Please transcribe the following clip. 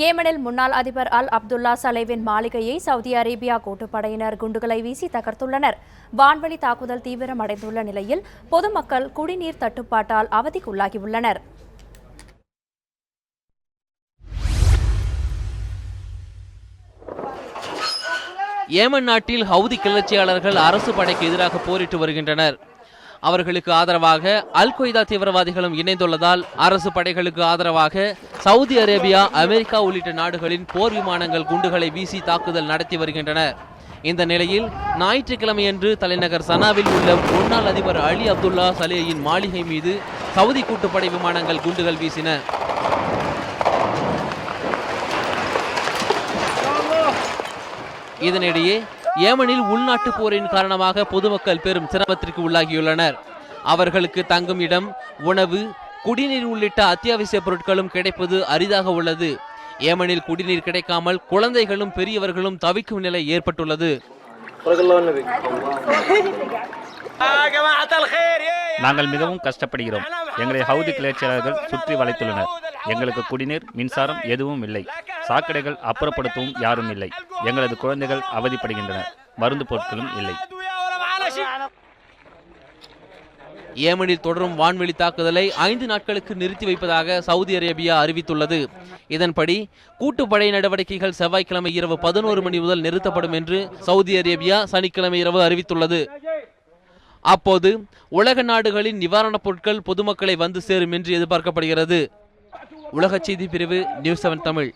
ஏமனில் முன்னாள் அதிபர் அல் அப்துல்லா சலேவின் மாளிகையை சவுதி அரேபியா கூட்டுப்படையினர் குண்டுகளை வீசி தகர்த்துள்ளனர். வான்வழி தாக்குதல் தீவிரமடைந்துள்ள நிலையில் பொதுமக்கள் குடிநீர் தட்டுப்பாட்டால் அவதிக்குள்ளாகியுள்ளனர். ஏமன் நாட்டில் ஹவுதி கிளர்ச்சியாளர்கள் அரசு படைக்கு எதிராக போரிட்டு வருகின்றனர். அவர்களுக்கு ஆதரவாக அல் கொய்தா தீவிரவாதிகளும் இணைந்துள்ளதால் அரசு படைகளுக்கு ஆதரவாக சவுதி அரேபியா, அமெரிக்கா உள்ளிட்ட நாடுகளின் போர் விமானங்கள் குண்டுகளை வீசி தாக்குதல் நடத்தி வருகின்றன. இந்த நிலையில் ஞாயிற்றுக்கிழமையன்று தலைநகர் சனாவில் உள்ள முன்னாள் அதிபர் அலி அப்துல்லா சலேயின் மாளிகை மீது சவுதி கூட்டுப்படை விமானங்கள் குண்டுகள் வீசின. இதனிடையே ஏமனில் உள்நாட்டு போரின் காரணமாக பொதுமக்கள் பெரும் சிரமத்திற்கு உள்ளாகியுள்ளனர். அவர்களுக்கு தங்கும் இடம், உணவு, குடிநீர் உள்ளிட்ட அத்தியாவசிய பொருட்களும் கிடைப்பது அரிதாக உள்ளது. ஏமனில் குடிநீர் கிடைக்காமல் குழந்தைகளும் பெரியவர்களும் தவிக்கும் நிலை ஏற்பட்டுள்ளது. நாங்கள் மிகவும் கஷ்டப்படுகிறோம். எங்களை ஹவுதி கிளர்ச்சியாளர்கள் சுற்றி வளைத்துள்ளனர். எங்களுக்கு குடிநீர், மின்சாரம் எதுவும் இல்லை. சாக்கடைகள் அப்புறப்படுத்தவும் யாரும் இல்லை. எங்களது குழந்தைகள் அவதிப்படுகின்றனர். மருந்து பொருட்களும் இல்லை. ஏமனில் தொடரும் வான்வெளி தாக்குதலை 5 நாட்களுக்கு நிறுத்தி வைப்பதாக சவுதி அரேபியா அறிவித்துள்ளது. இதன்படி கூட்டுப்படை நடவடிக்கைகள் செவ்வாய்க்கிழமை இரவு 11 மணி முதல் நிறுத்தப்படும் என்று சவுதி அரேபியா சனிக்கிழமை இரவு அறிவித்துள்ளது. அப்போது உலக நாடுகளின் நிவாரணப் பொருட்கள் பொதுமக்களை வந்து சேரும் என்று எதிர்பார்க்கப்படுகிறது. உலக செய்தி பிரிவு, நியூஸ் 7 தமிழ்.